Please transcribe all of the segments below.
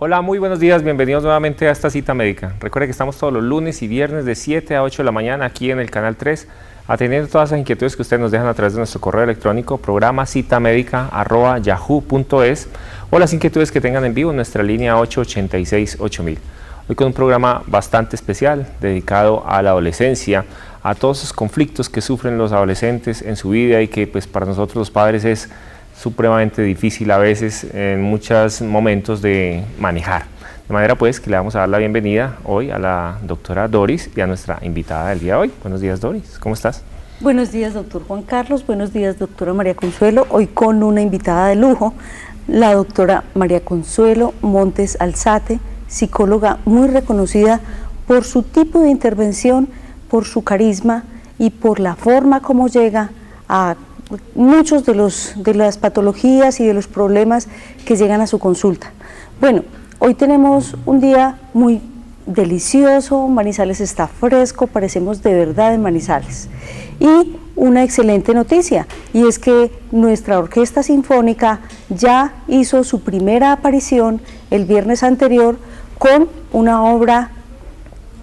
Hola, muy buenos días, bienvenidos nuevamente a esta cita médica. Recuerde que estamos todos los lunes y viernes de 7 a 8 de la mañana aquí en el canal 3, atendiendo todas las inquietudes que ustedes nos dejan a través de nuestro correo electrónico, programa citamedica@yahoo.es, o las inquietudes que tengan en vivo en nuestra línea 886-8000. Hoy con un programa bastante especial dedicado a la adolescencia, a todos esos conflictos que sufren los adolescentes en su vida y que pues para nosotros los padres es supremamente difícil a veces en muchos momentos de manejar. De manera pues que le vamos a dar la bienvenida hoy a la doctora Doris y a nuestra invitada del día de hoy. Buenos días, Doris, ¿cómo estás? Buenos días, doctor Juan Carlos, buenos días, doctora María Consuelo, hoy con una invitada de lujo, la doctora María Consuelo Montes Alzate, psicóloga muy reconocida por su tipo de intervención, por su carisma y por la forma como llega a muchos de las patologías y de los problemas que llegan a su consulta. Bueno, hoy tenemos un día muy delicioso, Manizales está fresco, parecemos de verdad en Manizales. Y una excelente noticia, y es que nuestra orquesta sinfónica ya hizo su primera aparición el viernes anterior con una obra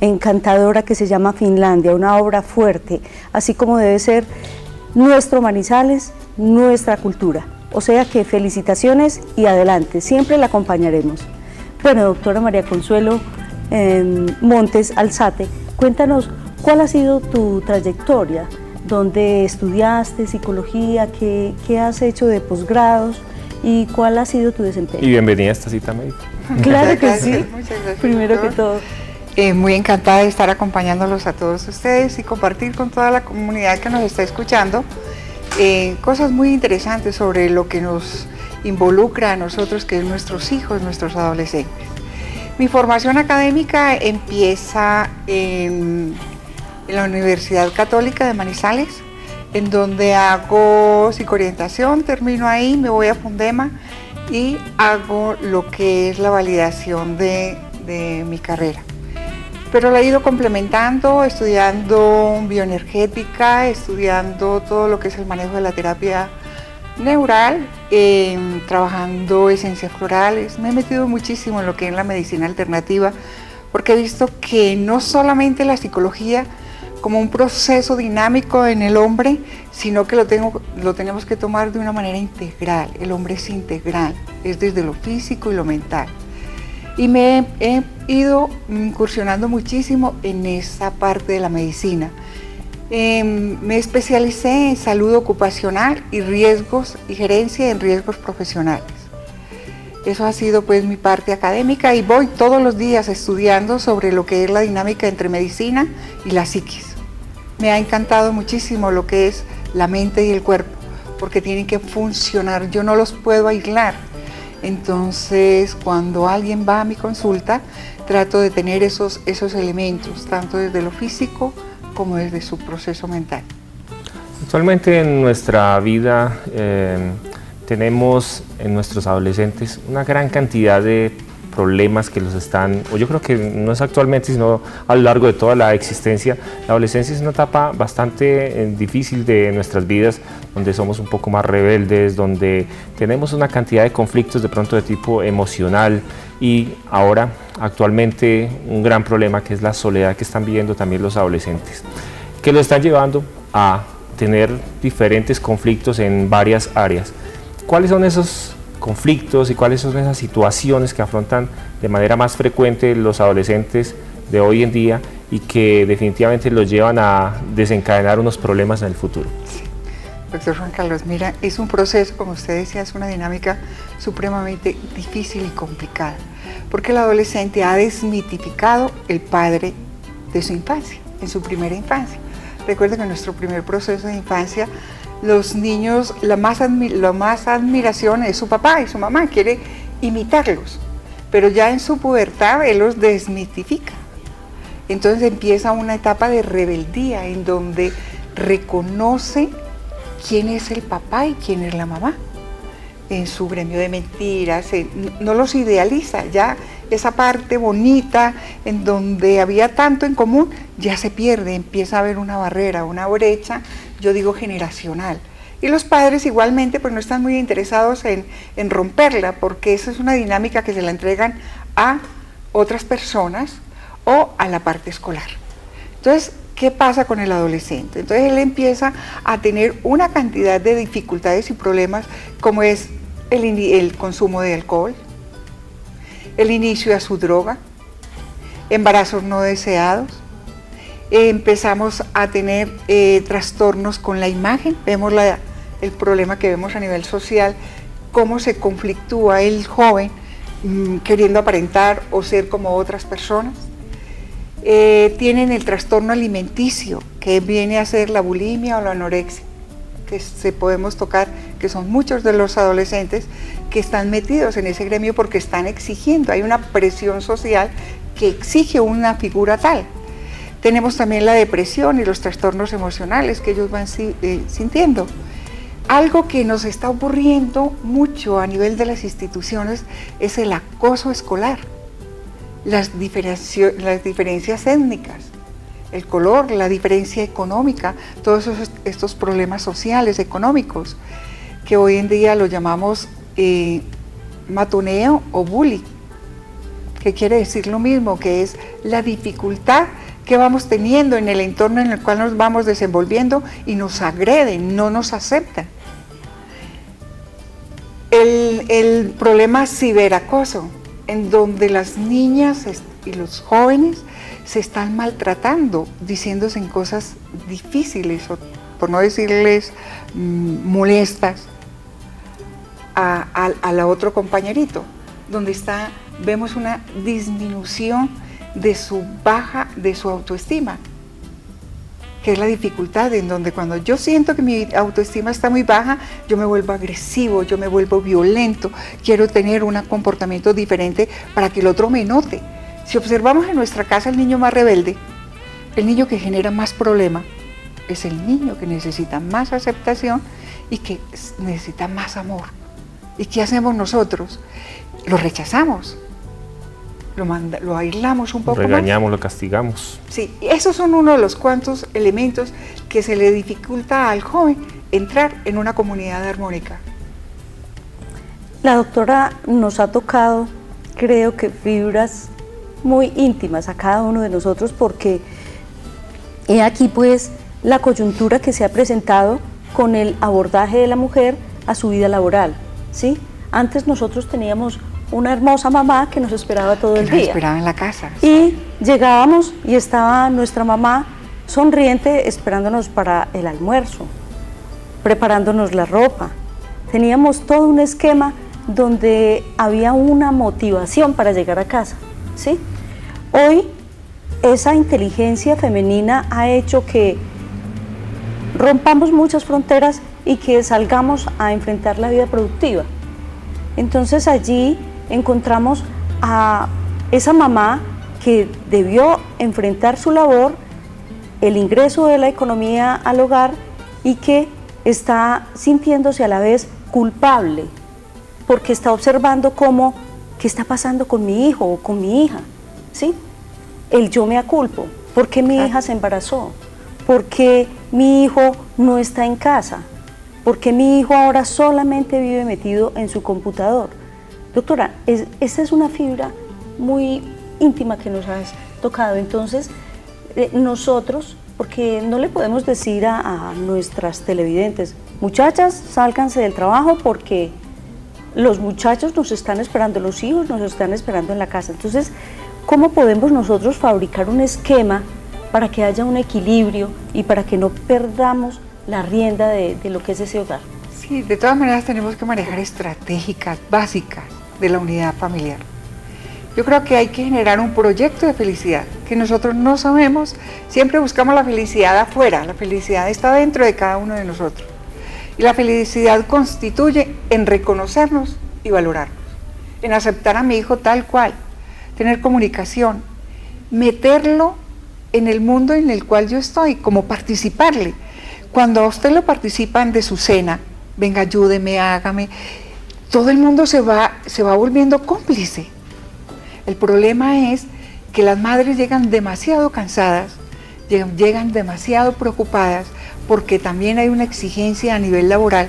encantadora que se llama Finlandia, una obra fuerte, así como debe ser nuestro Manizales, nuestra cultura. O sea que felicitaciones y adelante, siempre la acompañaremos. Bueno, doctora María Consuelo Montes Alzate, cuéntanos cuál ha sido tu trayectoria, dónde estudiaste psicología, qué has hecho de posgrados y cuál ha sido tu desempeño. Y bienvenida a esta cita médica. Claro que sí, muchas gracias, primero doctor. que todo. Muy encantada de estar acompañándolos a todos ustedes y compartir con toda la comunidad que nos está escuchando cosas muy interesantes sobre lo que nos involucra a nosotros, que es nuestros hijos, nuestros adolescentes. Mi formación académica empieza en la Universidad Católica de Manizales, en donde hago psicoorientación, termino ahí, me voy a Fundema y hago lo que es la validación de mi carrera. Pero la he ido complementando, estudiando bioenergética, estudiando todo lo que es el manejo de la terapia neural, trabajando esencias florales. Me he metido muchísimo en lo que es la medicina alternativa, porque he visto que no solamente la psicología como un proceso dinámico en el hombre, sino que lo tenemos que tomar de una manera integral. El hombre es integral, es desde lo físico y lo mental. Y me he ido incursionando muchísimo en esa parte de la medicina. Me especialicé en salud ocupacional y riesgos y gerencia en riesgos profesionales. Eso ha sido pues mi parte académica y voy todos los días estudiando sobre lo que es la dinámica entre medicina y la psiquis. Me ha encantado muchísimo lo que es la mente y el cuerpo, porque tienen que funcionar, yo no los puedo aislar. Entonces, cuando alguien va a mi consulta, trato de tener esos elementos, tanto desde lo físico como desde su proceso mental. Actualmente en nuestra vida tenemos en nuestros adolescentes una gran cantidad de problemas que los están, o yo creo que no es actualmente, sino a lo largo de toda la existencia. La adolescencia es una etapa bastante difícil de nuestras vidas, donde somos un poco más rebeldes, donde tenemos una cantidad de conflictos de pronto de tipo emocional y ahora actualmente un gran problema que es la soledad que están viviendo también los adolescentes, que lo están llevando a tener diferentes conflictos en varias áreas. ¿Cuáles son esos conflictos y cuáles son esas situaciones que afrontan de manera más frecuente los adolescentes de hoy en día y que definitivamente los llevan a desencadenar unos problemas en el futuro? Sí. Doctor Juan Carlos, mira, es un proceso, como usted decía, es una dinámica supremamente difícil y complicada, porque el adolescente ha desmitificado el padre de su infancia, en su primera infancia. Recuerde que en nuestro primer proceso de infancia, los niños, la más admiración es su papá y su mamá, quiere imitarlos, pero ya en su pubertad él los desmitifica. Entonces empieza una etapa de rebeldía en donde reconoce quién es el papá y quién es la mamá. En su gremio de mentiras, no los idealiza, ya esa parte bonita en donde había tanto en común ya se pierde, empieza a haber una barrera, una brecha, yo digo generacional, Y los padres igualmente pues no están muy interesados en romperla, porque esa es una dinámica que se la entregan a otras personas o a la parte escolar. Entonces, ¿qué pasa con el adolescente? Entonces él empieza a tener una cantidad de dificultades y problemas, como es el consumo de alcohol, el inicio a su droga, embarazos no deseados, empezamos a tener trastornos con la imagen, vemos el problema que vemos a nivel social, cómo se conflictúa el joven queriendo aparentar o ser como otras personas. Tienen el trastorno alimenticio, que viene a ser la bulimia o la anorexia, que podemos tocar, que son muchos de los adolescentes que están metidos en ese gremio porque están exigiendo, hay una presión social que exige una figura tal. Tenemos también la depresión y los trastornos emocionales que ellos van sintiendo. Algo que nos está ocurriendo mucho a nivel de las instituciones es el acoso escolar, las diferencias étnicas, el color, la diferencia económica, todos estos problemas sociales, económicos, que hoy en día lo llamamos matoneo o bullying, que quiere decir lo mismo, que es la dificultad que vamos teniendo en el entorno en el cual nos vamos desenvolviendo y nos agreden, no nos aceptan. El problema ciberacoso, en donde las niñas y los jóvenes se están maltratando, diciéndose en cosas difíciles, o por no decirles molestas, a la otro compañerito, donde vemos una disminución de su autoestima, que es la dificultad en donde cuando yo siento que mi autoestima está muy baja, yo me vuelvo agresivo, yo me vuelvo violento, quiero tener un comportamiento diferente para que el otro me note. Si observamos en nuestra casa el niño más rebelde, el niño que genera más problema, es el niño que necesita más aceptación y que necesita más amor. ¿Y qué hacemos nosotros? Lo rechazamos. Lo aislamos un poco más. Lo regañamos, lo castigamos. Sí, esos son uno de los cuantos elementos que se le dificulta al joven entrar en una comunidad armónica. La doctora nos ha tocado, creo que fibras muy íntimas a cada uno de nosotros, porque he aquí pues la coyuntura que se ha presentado con el abordaje de la mujer a su vida laboral, ¿sí? Antes nosotros teníamos una hermosa mamá que nos esperaba todo el día. Nos esperaba en la casa. Y llegábamos y estaba nuestra mamá sonriente esperándonos para el almuerzo, preparándonos la ropa. Teníamos todo un esquema donde había una motivación para llegar a casa, ¿sí? Hoy esa inteligencia femenina ha hecho que rompamos muchas fronteras y que salgamos a enfrentar la vida productiva. Entonces allí encontramos a esa mamá que debió enfrentar su labor, el ingreso de la economía al hogar, y que está sintiéndose a la vez culpable porque está observando qué está pasando con mi hijo o con mi hija, ¿sí? El yo me aculpo, ¿por qué mi hija se embarazó? ¿Por qué mi hijo no está en casa? ¿Por qué mi hijo ahora solamente vive metido en su computador? Doctora, esta es una fibra muy íntima que nos has tocado. Entonces, nosotros, porque no le podemos decir a nuestras televidentes, muchachas, sálganse del trabajo porque los muchachos nos están esperando, los hijos nos están esperando en la casa. Entonces, ¿cómo podemos nosotros fabricar un esquema para que haya un equilibrio y para que no perdamos la rienda de lo que es ese hogar? Sí, de todas maneras tenemos que manejar estratégicas básicas de la unidad familiar. Yo creo que hay que generar un proyecto de felicidad, que nosotros no sabemos, siempre buscamos la felicidad afuera, la felicidad está dentro de cada uno de nosotros. Y la felicidad constituye en reconocernos y valorarnos, en aceptar a mi hijo tal cual, tener comunicación, meterlo en el mundo en el cual yo estoy, como participarle. Cuando a usted lo participan de su cena, venga, ayúdeme, hágame, todo el mundo se va volviendo cómplice. El problema es que las madres llegan demasiado cansadas, llegan demasiado preocupadas porque también hay una exigencia a nivel laboral.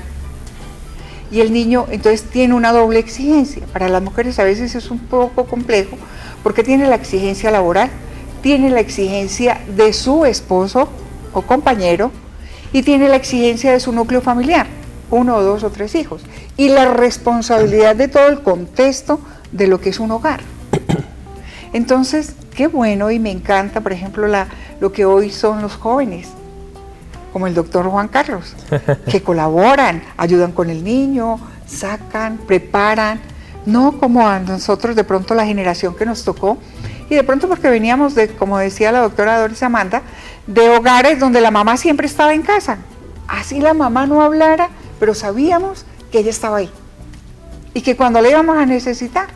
Y el niño entonces tiene una doble exigencia. Para las mujeres a veces es un poco complejo porque tiene la exigencia laboral, tiene la exigencia de su esposo o compañero y tiene la exigencia de su núcleo familiar, 1 o 2 o 3 hijos, y la responsabilidad de todo el contexto de lo que es un hogar. Entonces, qué bueno y me encanta, por ejemplo, lo que hoy son los jóvenes, como el doctor Juan Carlos, que colaboran, ayudan con el niño, sacan, preparan, no como a nosotros de pronto la generación que nos tocó, y de pronto porque veníamos de, como decía la doctora Doris Amanda, de hogares donde la mamá siempre estaba en casa, así la mamá no hablara, pero sabíamos que ella estaba ahí, y que cuando la íbamos a necesitar,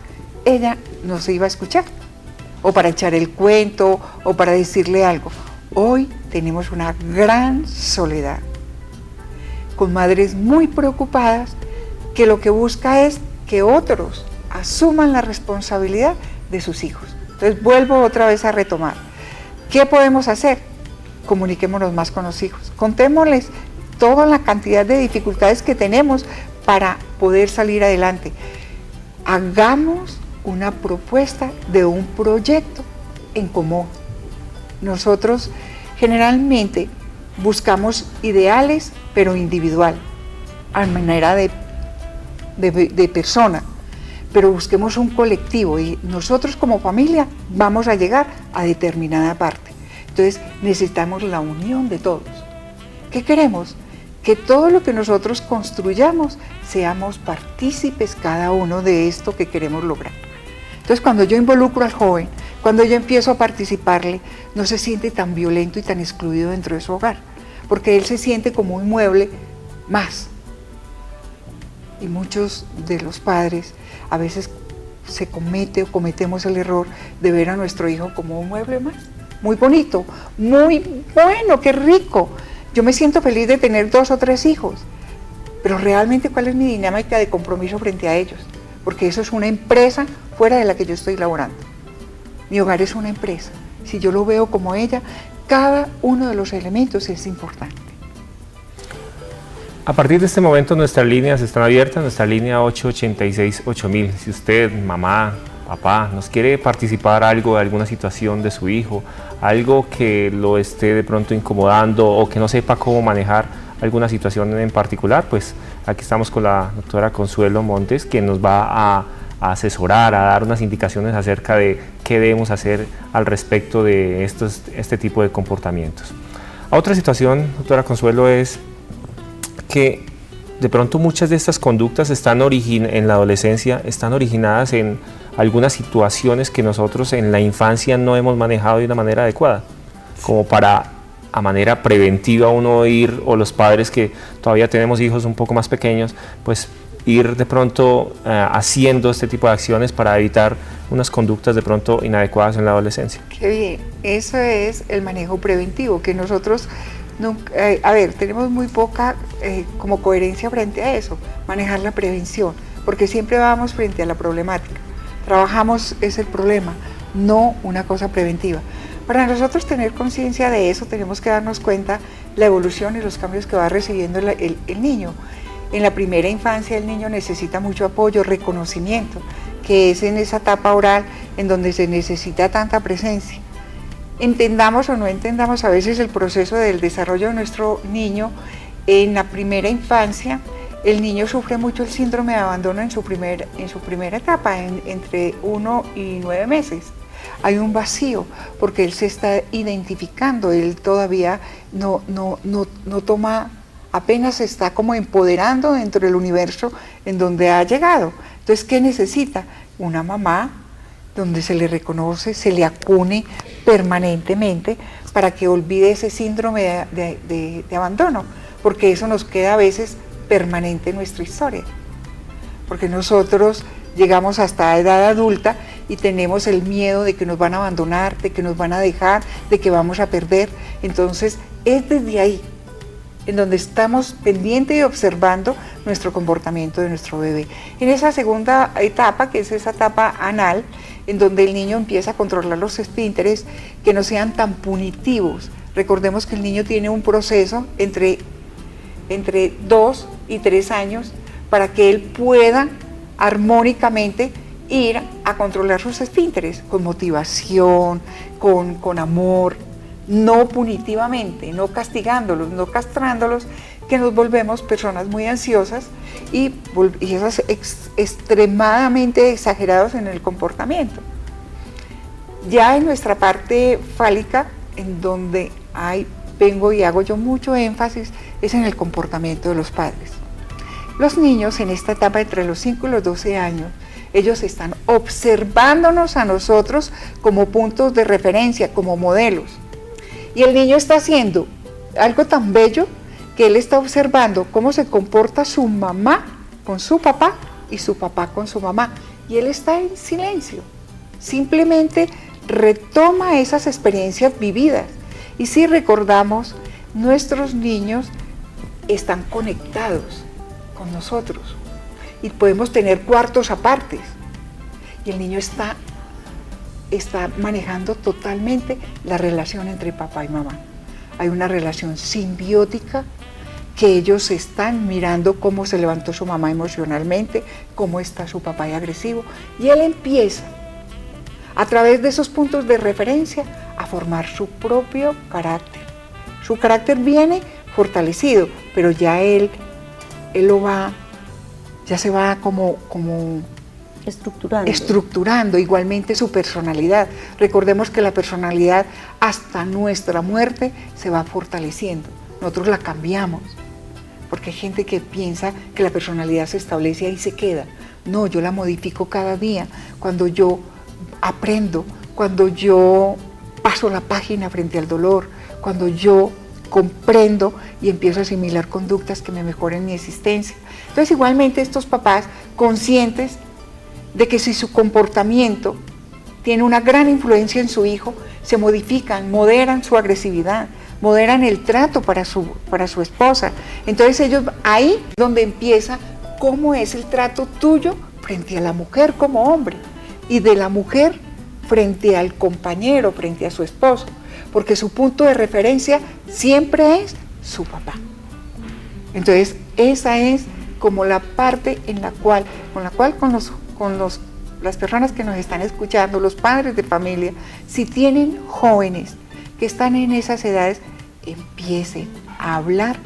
ella nos iba a escuchar, o para echar el cuento, o para decirle algo. Hoy tenemos una gran soledad, con madres muy preocupadas que lo que busca es que otros asuman la responsabilidad de sus hijos. Entonces vuelvo otra vez a retomar. ¿Qué podemos hacer? Comuniquémonos más con los hijos, contémosles toda la cantidad de dificultades que tenemos para poder salir adelante. Hagamos una propuesta de un proyecto en común. Nosotros generalmente buscamos ideales, pero individual, a manera de persona, pero busquemos un colectivo y nosotros como familia vamos a llegar a determinada parte. Entonces necesitamos la unión de todos. ¿Qué queremos? Que todo lo que nosotros construyamos seamos partícipes cada uno de esto que queremos lograr. Entonces cuando yo involucro al joven, cuando yo empiezo a participarle, no se siente tan violento y tan excluido dentro de su hogar, porque él se siente como un mueble más. Y muchos de los padres a veces se cometemos el error de ver a nuestro hijo como un mueble más. Muy bonito, muy bueno, qué rico. Yo me siento feliz de tener 2 o 3 hijos, pero realmente ¿cuál es mi dinámica de compromiso frente a ellos? Porque eso es una empresa fuera de la que yo estoy laborando. Mi hogar es una empresa. Si yo lo veo como ella, cada uno de los elementos es importante. A partir de este momento nuestras líneas están abiertas, nuestra línea 886-8000. Si usted, mamá, papá, nos quiere participar algo de alguna situación de su hijo, algo que lo esté de pronto incomodando o que no sepa cómo manejar alguna situación en particular, pues aquí estamos con la doctora Consuelo Montes, que nos va a asesorar, a dar unas indicaciones acerca de qué debemos hacer al respecto de este tipo de comportamientos. Otra situación, doctora Consuelo, es que de pronto muchas de estas conductas en la adolescencia están originadas en algunas situaciones que nosotros en la infancia no hemos manejado de una manera adecuada, como para a manera preventiva uno ir, o los padres que todavía tenemos hijos un poco más pequeños, pues ir de pronto haciendo este tipo de acciones para evitar unas conductas de pronto inadecuadas en la adolescencia. Qué bien, eso es el manejo preventivo, que nosotros nunca, tenemos muy poca como coherencia frente a eso, manejar la prevención, porque siempre vamos frente a la problemática, trabajamos es el problema, no una cosa preventiva. Para nosotros tener conciencia de eso tenemos que darnos cuenta la evolución y los cambios que va recibiendo el niño. En la primera infancia el niño necesita mucho apoyo, reconocimiento, que es en esa etapa oral en donde se necesita tanta presencia. Entendamos o no entendamos a veces el proceso del desarrollo de nuestro niño, en la primera infancia el niño sufre mucho el síndrome de abandono en su primera etapa, entre 1 y 9 meses. Hay un vacío porque él se está identificando, él todavía no toma, apenas se está como empoderando dentro del universo en donde ha llegado. Entonces, ¿qué necesita? Una mamá donde se le reconoce, se le acune permanentemente para que olvide ese síndrome de abandono, porque eso nos queda a veces permanente en nuestra historia, porque nosotros llegamos hasta edad adulta y tenemos el miedo de que nos van a abandonar, de que nos van a dejar, de que vamos a perder. Entonces es desde ahí en donde estamos pendientes y observando nuestro comportamiento de nuestro bebé. En esa segunda etapa, que es esa etapa anal, en donde el niño empieza a controlar los esfínteres, que no sean tan punitivos Recordemos que el niño tiene un proceso entre 2 y 3 años para que él pueda armónicamente ir a controlar sus esfínteres, con motivación, con amor, no punitivamente, no castigándolos, no castrándolos, que nos volvemos personas muy ansiosas y esas extremadamente exagerados en el comportamiento. Ya en nuestra parte fálica, en donde vengo y hago yo mucho énfasis, es en el comportamiento de los padres. Los niños en esta etapa entre los 5 y los 12 años, ellos están observándonos a nosotros como puntos de referencia, como modelos. Y el niño está haciendo algo tan bello que él está observando cómo se comporta su mamá con su papá y su papá con su mamá. Y él está en silencio, simplemente retoma esas experiencias vividas. Y si recordamos, nuestros niños están conectados con nosotros y podemos tener cuartos apartes. Y el niño está manejando totalmente la relación entre papá y mamá. Hay una relación simbiótica que ellos están mirando cómo se levantó su mamá emocionalmente, cómo está su papá agresivo, y él empieza a través de esos puntos de referencia a formar su propio carácter. Su carácter viene fortalecido, pero ya él ya se va como estructurando igualmente su personalidad. Recordemos que la personalidad hasta nuestra muerte se va fortaleciendo. Nosotros la cambiamos, porque hay gente que piensa que la personalidad se establece y se queda. No, yo la modifico cada día, cuando yo aprendo, cuando yo paso la página frente al dolor, cuando yo comprendo y empiezo a asimilar conductas que me mejoren mi existencia. Entonces, igualmente estos papás conscientes de que si su comportamiento tiene una gran influencia en su hijo, se modifican, moderan su agresividad, moderan el trato para su esposa. Entonces ellos, ahí es donde empieza cómo es el trato tuyo frente a la mujer como hombre y de la mujer frente al compañero, frente a su esposo, porque su punto de referencia siempre es su papá. Entonces esa es como la parte con las personas que nos están escuchando, los padres de familia, si tienen jóvenes que están en esas edades, empiecen a hablar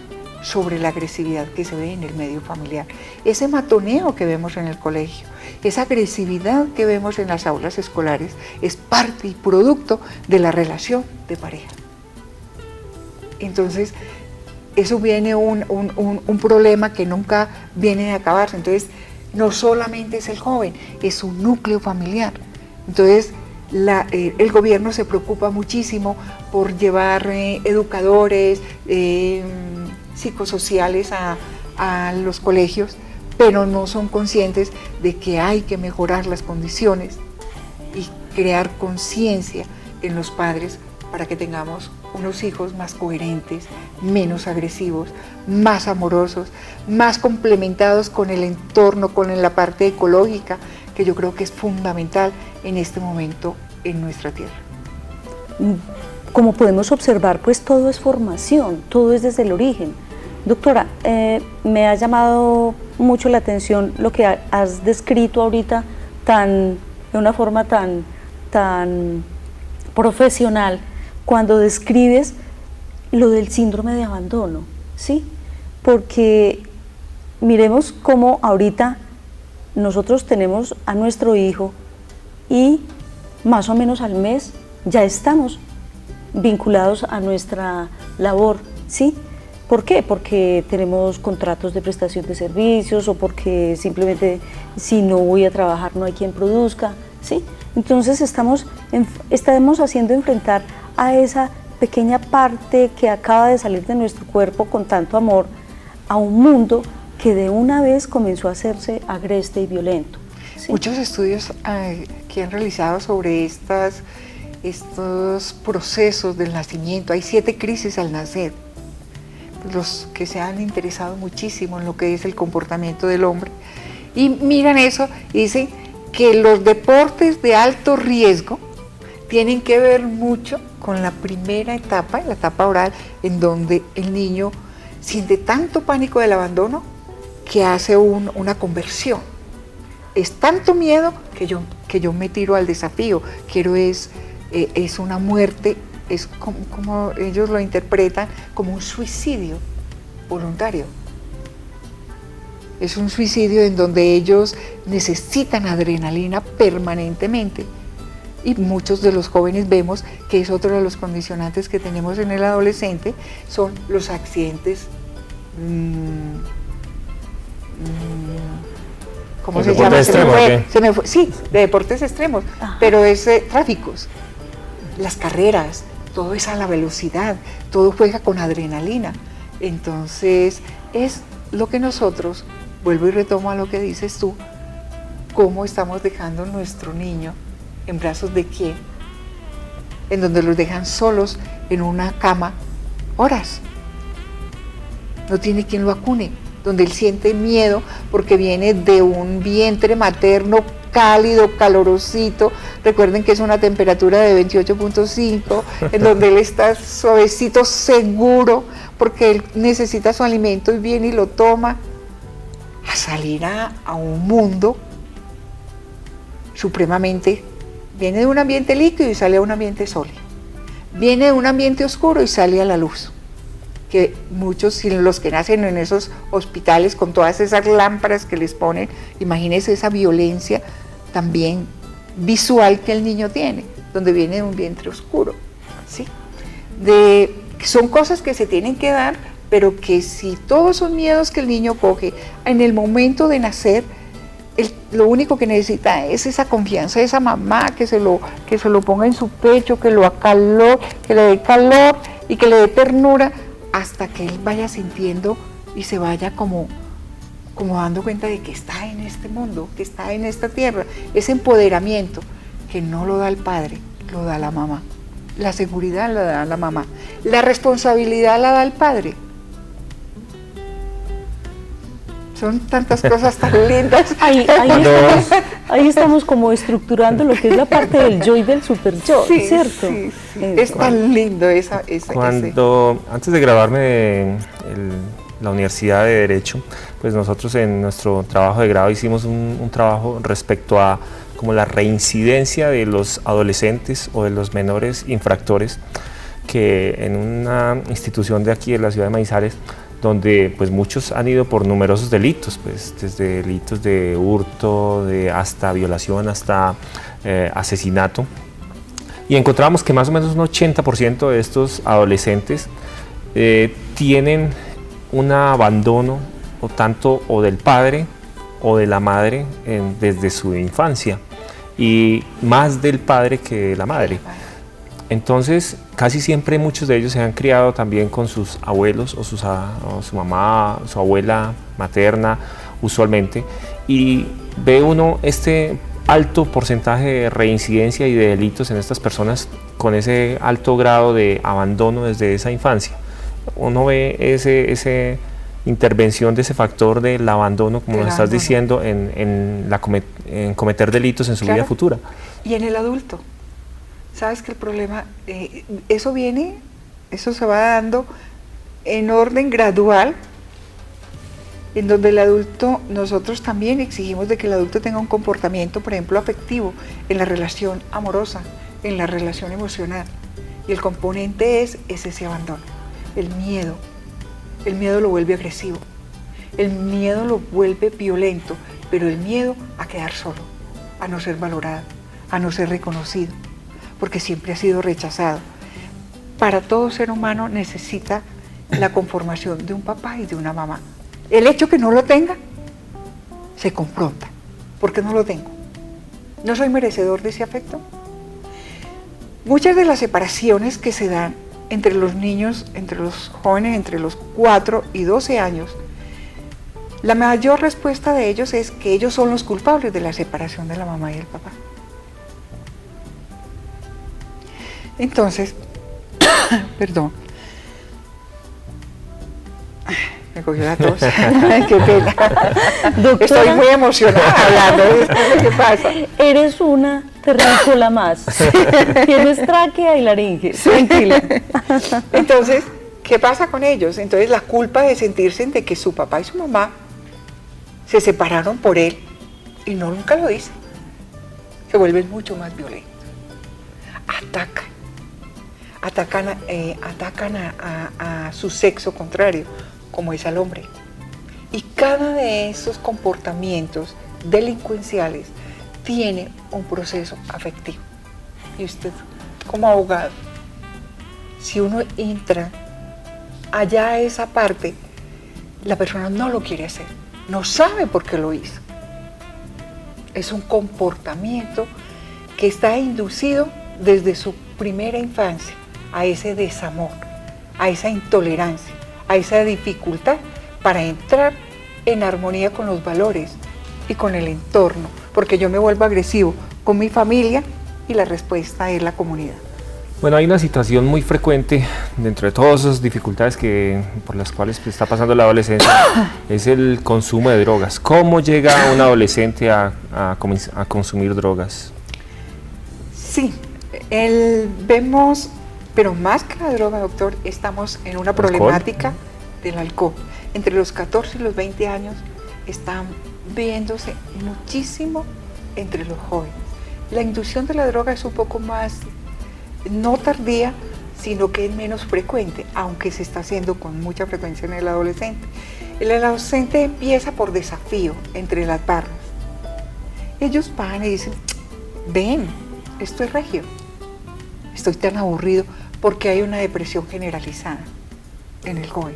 sobre la agresividad que se ve en el medio familiar, ese matoneo que vemos en el colegio, esa agresividad que vemos en las aulas escolares, es parte y producto de la relación de pareja. Entonces, eso viene un problema que nunca viene a acabarse. Entonces, no solamente es el joven, es un núcleo familiar. Entonces, el gobierno se preocupa muchísimo por llevar educadores, psicosociales a los colegios, pero no son conscientes de que hay que mejorar las condiciones y crear conciencia en los padres para que tengamos unos hijos más coherentes, menos agresivos, más amorosos, más complementados con el entorno, con la parte ecológica, que yo creo que es fundamental en este momento en nuestra tierra. Como podemos observar, pues todo es formación, todo es desde el origen. Doctora, me ha llamado mucho la atención lo que has descrito ahorita de una forma tan profesional, cuando describes lo del síndrome de abandono, ¿sí? Porque miremos cómo ahorita nosotros tenemos a nuestro hijo y más o menos al mes ya estamos vinculados a nuestra labor, ¿sí? ¿Por qué? Porque tenemos contratos de prestación de servicios o porque simplemente si no voy a trabajar no hay quien produzca, ¿sí? Entonces estamos haciendo enfrentar a esa pequeña parte que acaba de salir de nuestro cuerpo con tanto amor a un mundo que de una vez comenzó a hacerse agreste y violento, ¿sí? Muchos estudios que han realizado sobre estos procesos del nacimiento, hay 7 crisis al nacer. Los que se han interesado muchísimo en lo que es el comportamiento del hombre y miran eso y dicen que los deportes de alto riesgo tienen que ver mucho con la primera etapa, la etapa oral, en donde el niño siente tanto pánico del abandono que hace una conversión. Es tanto miedo que yo me tiro al desafío. Es una muerte, es como ellos lo interpretan, como un suicidio voluntario. Es un suicidio en donde ellos necesitan adrenalina permanentemente. Y muchos de los jóvenes vemos que es otro de los condicionantes que tenemos en el adolescente, son los accidentes, ¿cómo se llama? Sí, de deportes extremos, pero es tráficos, las carreras, todo es a la velocidad, todo juega con adrenalina. Entonces es lo que nosotros, vuelvo y retomo a lo que dices tú, cómo estamos dejando a nuestro niño en brazos de quién, en donde los dejan solos en una cama horas, no tiene quien lo acune, donde él siente miedo porque viene de un vientre materno cálido, calorosito. Recuerden que es una temperatura de 28.5, en donde él está suavecito, seguro, porque él necesita su alimento y viene y lo toma, a salir a un mundo supremamente. Viene de un ambiente líquido y sale a un ambiente sólido. Viene de un ambiente oscuro y sale a la luz. Que muchos, los que nacen en esos hospitales con todas esas lámparas que les ponen, imagínense esa violencia también visual que el niño tiene, donde viene de un vientre oscuro, ¿sí? Son cosas que se tienen que dar, pero que si todos son miedos que el niño coge en el momento de nacer, lo único que necesita es esa confianza de esa mamá, que se lo ponga en su pecho, que lo acalore, que le dé calor y que le dé ternura, hasta que él vaya sintiendo y se vaya como dando cuenta de que está en este mundo, que está en esta tierra. Ese empoderamiento que no lo da el padre, lo da la mamá. La seguridad la da la mamá. La responsabilidad la da el padre. Son tantas cosas tan lindas. Ahí estamos como estructurando lo que es la parte del yo y del super yo, sí, ¿cierto? Sí, sí. Es tan lindo Antes de graduarme en la Universidad de Derecho, pues nosotros en nuestro trabajo de grado hicimos un trabajo respecto a como la reincidencia de los adolescentes o de los menores infractores, que en una institución de aquí de la ciudad de Manizales, donde pues muchos han ido por numerosos delitos, pues desde delitos de hurto, hasta violación, hasta asesinato, y encontramos que más o menos un 80% de estos adolescentes tienen un abandono o del padre o de la madre desde su infancia, y más del padre que de la madre. Entonces, casi siempre muchos de ellos se han criado también con sus abuelos o su mamá, su abuela materna, usualmente, y ve uno este alto porcentaje de reincidencia y de delitos en estas personas con ese alto grado de abandono desde esa infancia. Uno ve esa intervención de ese factor del abandono, como nos estás diciendo, en cometer delitos en su vida futura. Y en el adulto. Sabes que el problema, eso se va dando en orden gradual, en donde el adulto, nosotros también exigimos de que el adulto tenga un comportamiento, por ejemplo, afectivo, en la relación amorosa, en la relación emocional. Y el componente es ese abandono, el miedo. El miedo lo vuelve agresivo, el miedo lo vuelve violento, pero el miedo a quedar solo, a no ser valorado, a no ser reconocido, porque siempre ha sido rechazado. Para todo ser humano necesita la conformación de un papá y de una mamá. El hecho que no lo tenga, se confronta. ¿Por qué no lo tengo? ¿No soy merecedor de ese afecto? Muchas de las separaciones que se dan entre los niños, entre los jóvenes, entre los 4 y 12 años, la mayor respuesta de ellos es que ellos son los culpables de la separación de la mamá y el papá. Entonces, perdón, Me cogió la tos. Ay, qué pena. Doctora, Estoy muy emocionada hablando de esto. ¿Qué pasa? eres una terrícola más. Tienes tráquea y laringe. Tranquila. Entonces, ¿qué pasa con ellos? Entonces, la culpa de sentirse de que su papá y su mamá se separaron por él y no nunca lo dicen. Se vuelven mucho más violentos. Atacan a su sexo contrario, como es al hombre. Y cada de esos comportamientos delincuenciales tiene un proceso afectivo. Y usted, como abogado, si uno entra allá a esa parte, la persona no lo quiere hacer, no sabe por qué lo hizo. Es un comportamiento que está inducido desde su primera infancia a ese desamor, a esa intolerancia, a esa dificultad para entrar en armonía con los valores y con el entorno, porque yo me vuelvo agresivo con mi familia y la respuesta es la comunidad. Bueno, hay una situación muy frecuente dentro de todas esas dificultades por las cuales está pasando la adolescencia, es el consumo de drogas. ¿Cómo llega un adolescente a consumir drogas? Sí, vemos, pero más que la droga, doctor, estamos en una problemática del alcohol. Entre los 14 y los 20 años están viéndose muchísimo entre los jóvenes. La inducción de la droga es un poco más, no tardía, sino que es menos frecuente, aunque se está haciendo con mucha frecuencia en el adolescente. El adolescente empieza por desafío entre las barras. Ellos van y dicen, ven, esto es regio, estoy tan aburrido, porque hay una depresión generalizada en el joven.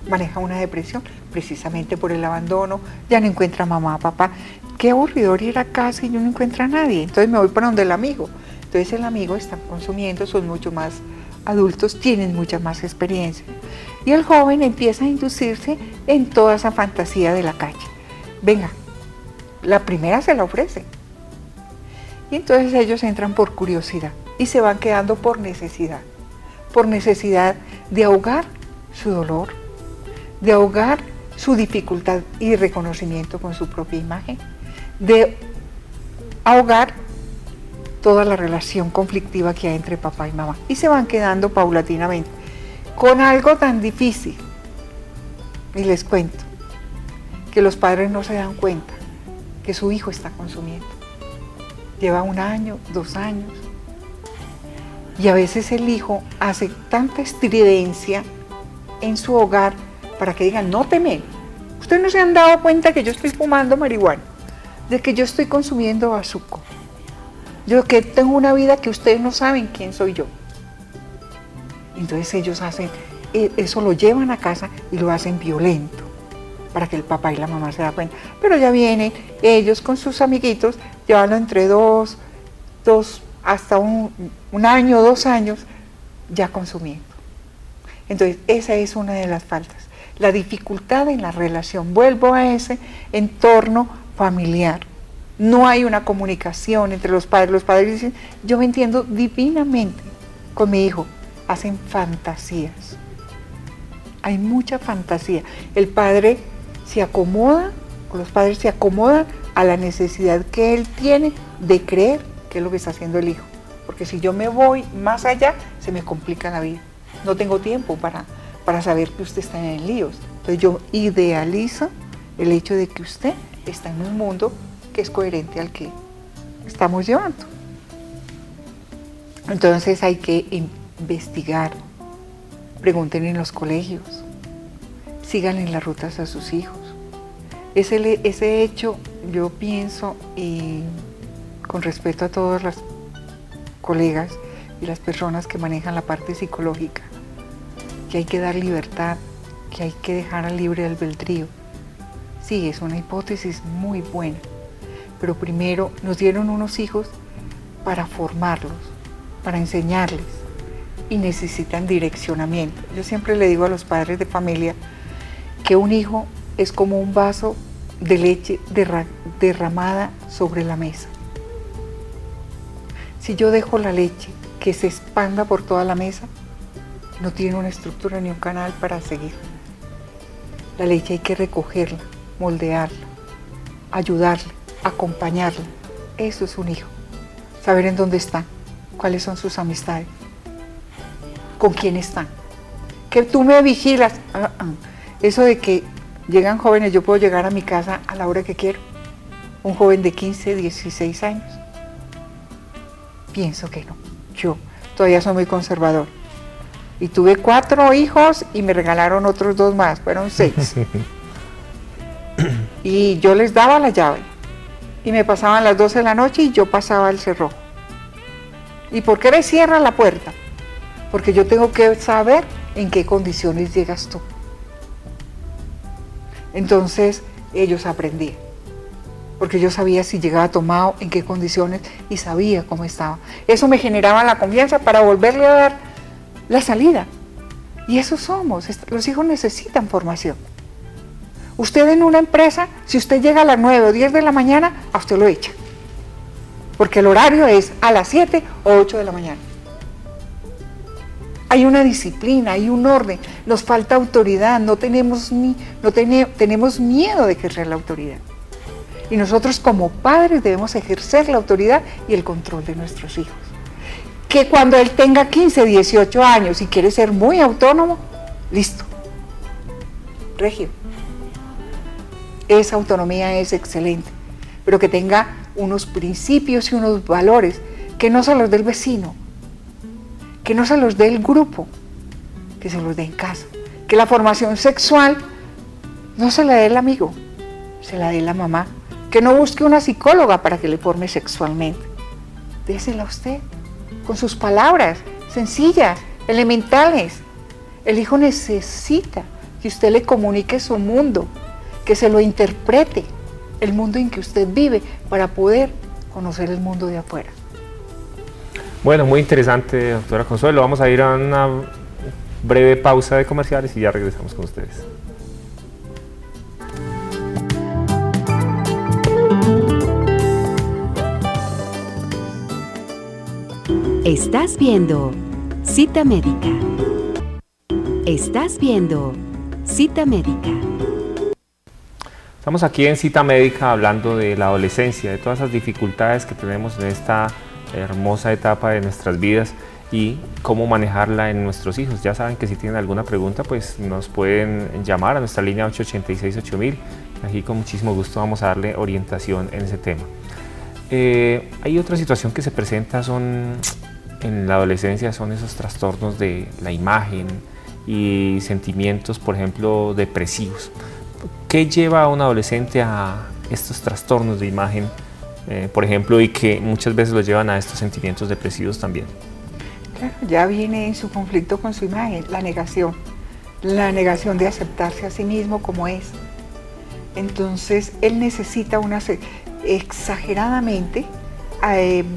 Maneja una depresión precisamente por el abandono, ya no encuentra mamá, papá, qué aburridor ir a casa y yo no encuentro a nadie, entonces me voy para donde el amigo. Entonces el amigo está consumiendo, son mucho más adultos, tienen mucha más experiencia. Y el joven empieza a inducirse en toda esa fantasía de la calle. Venga, la primera se la ofrece. Y entonces ellos entran por curiosidad y se van quedando por necesidad de ahogar su dolor, de ahogar su dificultad y reconocimiento con su propia imagen, de ahogar toda la relación conflictiva que hay entre papá y mamá. Y se van quedando paulatinamente con algo tan difícil. Y les cuento que los padres no se dan cuenta que su hijo está consumiendo. Lleva 1 año, 2 años. Y a veces el hijo hace tanta estridencia en su hogar para que digan, no temen. Ustedes no se han dado cuenta que yo estoy fumando marihuana, de que yo estoy consumiendo bazuco. Yo que tengo una vida que ustedes no saben quién soy yo. Entonces ellos hacen, eso lo llevan a casa y lo hacen violento, para que el papá y la mamá se den cuenta. Pero ya vienen ellos con sus amiguitos, llevarlo entre dos hasta un año, 2 años, ya consumiendo. Entonces esa es una de las faltas. La dificultad en la relación, vuelvo a ese entorno familiar. No hay una comunicación entre los padres dicen, yo me entiendo divinamente con mi hijo, hacen fantasías. Hay mucha fantasía. El padre se acomoda, o los padres se acomodan a la necesidad que él tiene de creer que es lo que está haciendo el hijo. Porque si yo me voy más allá, se me complica la vida. No tengo tiempo para saber que usted está en líos. Entonces yo idealizo el hecho de que usted está en un mundo que es coherente al que estamos llevando. Entonces hay que investigar, pregunten en los colegios, sigan en las rutas a sus hijos. Ese hecho, yo pienso, y con respeto a todos los colegas y las personas que manejan la parte psicológica, que hay que dar libertad, que hay que dejar al libre albedrío. Sí, es una hipótesis muy buena, pero primero nos dieron unos hijos para formarlos, para enseñarles, y necesitan direccionamiento. Yo siempre le digo a los padres de familia que un hijo es como un vaso de leche derramada sobre la mesa. Si yo dejo la leche que se expanda por toda la mesa, no tiene una estructura ni un canal para seguir. La leche hay que recogerla, moldearla, ayudarle, acompañarle. Eso es un hijo. Saber en dónde están, cuáles son sus amistades, con quién están. Que tú me vigilas. Eso de que llegan jóvenes, yo puedo llegar a mi casa a la hora que quiero. Un joven de 15, 16 años. Pienso que no. Yo todavía soy muy conservador. Y tuve 4 hijos y me regalaron otros 2 más, fueron 6. Y yo les daba la llave. Y me pasaban las 12 de la noche y yo pasaba el cerrojo. ¿Y por qué me cierra la puerta? Porque yo tengo que saber en qué condiciones llegas tú. Entonces ellos aprendían. Porque yo sabía si llegaba tomado, en qué condiciones y sabía cómo estaba. Eso me generaba la confianza para volverle a dar la salida. Y eso somos. Los hijos necesitan formación. Usted en una empresa, si usted llega a las 9 o 10 de la mañana, a usted lo echan. Porque el horario es a las 7 o 8 de la mañana. Hay una disciplina, hay un orden, nos falta autoridad, tenemos miedo de ejercer la autoridad. Y nosotros como padres debemos ejercer la autoridad y el control de nuestros hijos. Que cuando él tenga 15, 18 años y quiere ser muy autónomo, listo, regio. Esa autonomía es excelente, pero que tenga unos principios y unos valores que no se los dé el vecino, que no se los dé el grupo, que se los dé en casa. Que la formación sexual no se la dé el amigo, se la dé la mamá. Que no busque una psicóloga para que le forme sexualmente. Désela a usted, con sus palabras sencillas, elementales. El hijo necesita que usted le comunique su mundo, que se lo interprete, el mundo en que usted vive, para poder conocer el mundo de afuera. Bueno, muy interesante, doctora Consuelo. Vamos a ir a una breve pausa de comerciales y ya regresamos con ustedes. Estás viendo Cita Médica. Estás viendo Cita Médica. Estamos aquí en Cita Médica hablando de la adolescencia, de todas esas dificultades que tenemos en esta hermosa etapa de nuestras vidas y cómo manejarla en nuestros hijos. Ya saben que si tienen alguna pregunta, pues nos pueden llamar a nuestra línea 886-8000. Aquí con muchísimo gusto vamos a darle orientación en ese tema. Hay otra situación que se presenta en la adolescencia, son esos trastornos de la imagen y sentimientos, por ejemplo, depresivos. ¿Qué lleva a un adolescente a estos trastornos de imagen, por ejemplo, y que muchas veces los llevan a estos sentimientos depresivos también? Claro, ya viene en su conflicto con su imagen, la negación de aceptarse a sí mismo como es. Entonces, él necesita exageradamente,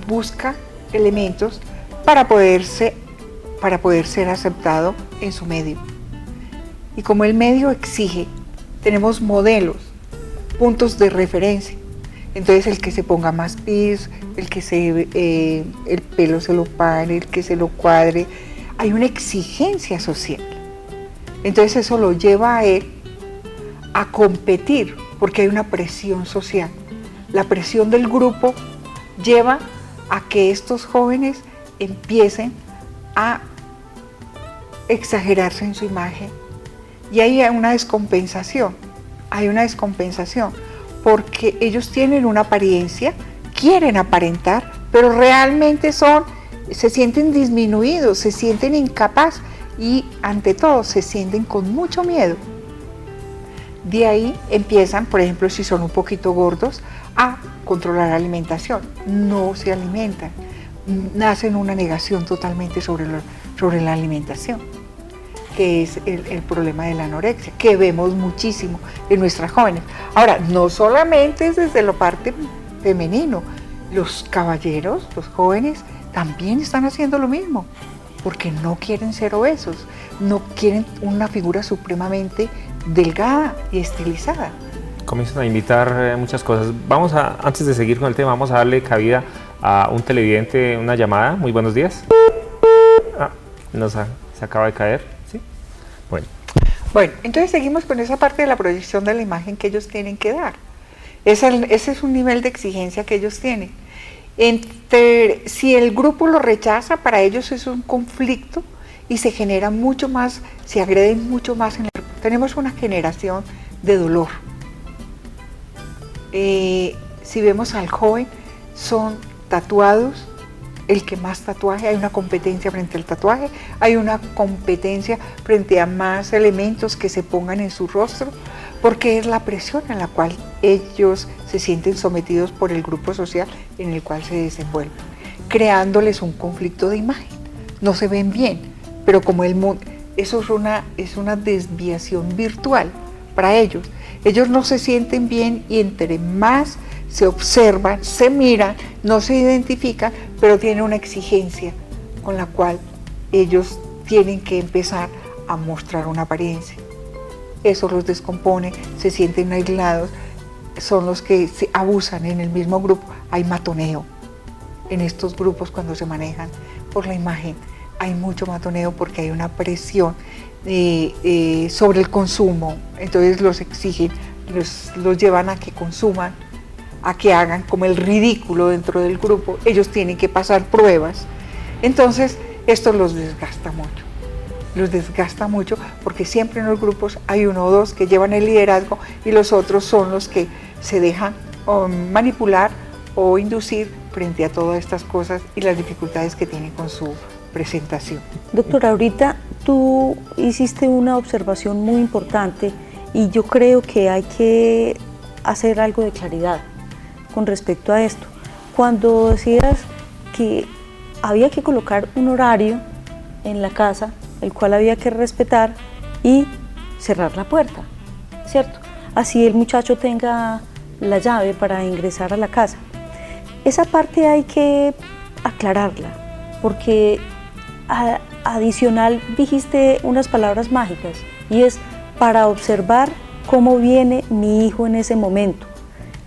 busca elementos para poder ser aceptado en su medio. Y como el medio exige, tenemos modelos, puntos de referencia. Entonces el que se ponga más pis, el que el pelo se lo pare, el que se lo cuadre, hay una exigencia social. Entonces eso lo lleva a él a competir, porque hay una presión social. La presión del grupo lleva a que estos jóvenes empiecen a exagerarse en su imagen. Y hay una descompensación, porque ellos tienen una apariencia, quieren aparentar, pero realmente se sienten disminuidos, se sienten incapaces y ante todo se sienten con mucho miedo. De ahí empiezan, por ejemplo, si son un poquito gordos, a controlar la alimentación, no se alimentan, nacen una negación totalmente sobre la alimentación, que es el problema de la anorexia, que vemos muchísimo en nuestras jóvenes. Ahora, no solamente es desde la parte femenino, los caballeros, los jóvenes, también están haciendo lo mismo, porque no quieren ser obesos, no quieren una figura supremamente delgada y estilizada. Comienzan a invitar muchas cosas. Antes de seguir con el tema, vamos a darle cabida a un televidente, una llamada. Muy buenos días. Se acaba de caer. ¿Sí? Bueno, Bueno, entonces seguimos con esa parte de la proyección de la imagen que ellos tienen que dar. Ese es un nivel de exigencia que ellos tienen. Si el grupo lo rechaza, para ellos es un conflicto y se genera mucho más, se agreden mucho más en el grupo. Tenemos una generación de dolor. Si vemos al joven, son tatuados, el que más tatuaje, hay una competencia frente al tatuaje, hay una competencia frente a más elementos que se pongan en su rostro, porque es la presión en la cual ellos se sienten sometidos por el grupo social en el cual se desenvuelven, creándoles un conflicto de imagen. No se ven bien, pero como el mundo, eso es una desviación virtual para ellos. Ellos no se sienten bien y entre más se observan, se miran, no se identifican, pero tienen una exigencia con la cual ellos tienen que empezar a mostrar una apariencia. Eso los descompone, se sienten aislados, son los que se abusan en el mismo grupo. Hay matoneo en estos grupos cuando se manejan por la imagen. Hay mucho matoneo porque hay una presión sobre el consumo, entonces los exigen, los llevan a que consuman, a que hagan como el ridículo dentro del grupo. Ellos tienen que pasar pruebas, entonces esto los desgasta mucho porque siempre en los grupos hay uno o dos que llevan el liderazgo y los otros son los que se dejan manipular o inducir frente a todas estas cosas y las dificultades que tienen con su presentación. Doctora, ahorita tú hiciste una observación muy importante y yo creo que hay que hacer algo de claridad con respecto a esto. Cuando decías que había que colocar un horario en la casa, el cual había que respetar y cerrar la puerta, ¿cierto? Así el muchacho tenga la llave para ingresar a la casa. Esa parte hay que aclararla, porque adicional dijiste unas palabras mágicas y es para observar cómo viene mi hijo en ese momento.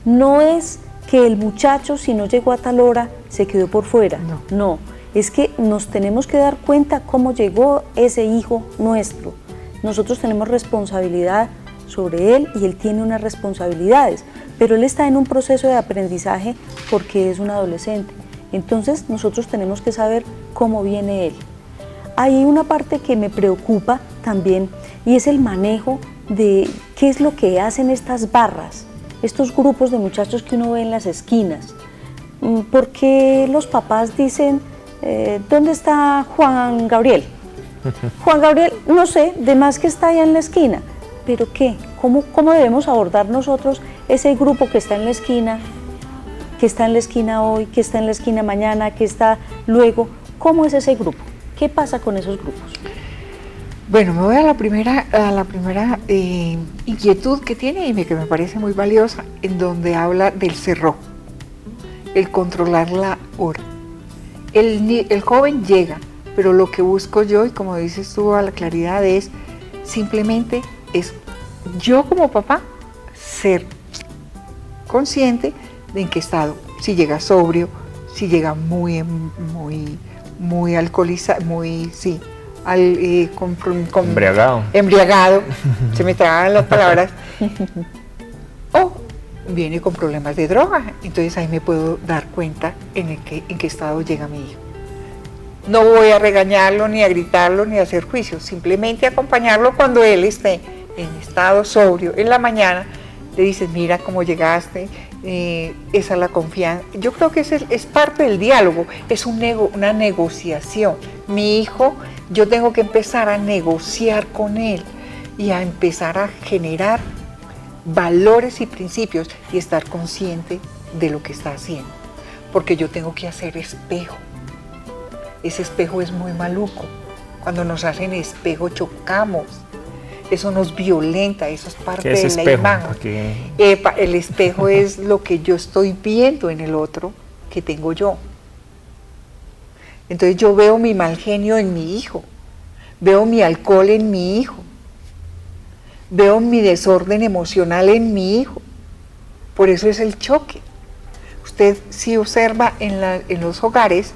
No es que el muchacho, si no llegó a tal hora, se quedó por fuera, no, es que nos tenemos que dar cuenta cómo llegó ese hijo nuestro. Nosotros tenemos responsabilidad sobre él y él tiene unas responsabilidades, pero él está en un proceso de aprendizaje porque es un adolescente. Entonces nosotros tenemos que saber cómo viene él. Hay una parte que me preocupa también y es el manejo de qué es lo que hacen estas barras, estos grupos de muchachos que uno ve en las esquinas. ¿Por qué los papás dicen, ¿dónde está Juan Gabriel? Juan Gabriel, no sé, de más que está allá en la esquina. ¿Pero qué? ¿Cómo debemos abordar nosotros ese grupo que está en la esquina, que está en la esquina hoy, que está en la esquina mañana, que está luego? ¿Cómo es ese grupo? ¿Qué pasa con esos grupos? Bueno, me voy a la primera inquietud que tiene y que me parece muy valiosa, en donde habla del cerró, el controlar la hora. El joven llega, pero lo que busco yo, y como dices tú a la claridad, es simplemente yo como papá ser consciente de en qué estado, si llega sobrio, si llega muy alcoholizado, embriagado, se me traban las palabras, o viene con problemas de droga, entonces ahí me puedo dar cuenta en qué estado llega mi hijo. No voy a regañarlo, ni a gritarlo, ni a hacer juicios, simplemente acompañarlo cuando él esté en estado sobrio. En la mañana le dices, mira cómo llegaste, esa es la confianza. Yo creo que es parte del diálogo, es una negociación. Mi hijo, yo tengo que empezar a negociar con él y a empezar a generar valores y principios y estar consciente de lo que está haciendo, porque yo tengo que hacer espejo. Ese espejo es muy maluco. Cuando nos hacen espejo chocamos. Eso nos violenta, eso es parte de la imagen. El espejo es lo que yo estoy viendo en el otro que tengo yo. Entonces yo veo mi mal genio en mi hijo, veo mi alcohol en mi hijo, veo mi desorden emocional en mi hijo. Por eso es el choque. Usted si observa en los hogares,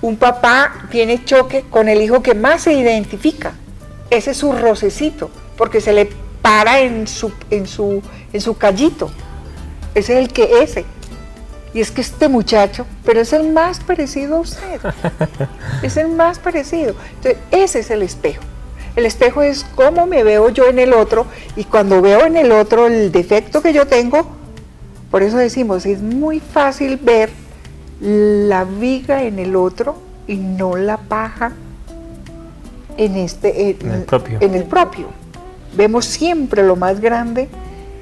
un papá tiene choque con el hijo que más se identifica. Ese es su rocecito, porque se le para en su callito. Ese es ese. Y es que este muchacho, pero es el más parecido a usted. Es el más parecido. Entonces, ese es el espejo. El espejo es cómo me veo yo en el otro, y cuando veo en el otro el defecto que yo tengo, por eso decimos, es muy fácil ver la viga en el otro y no la paja en el propio. Vemos siempre lo más grande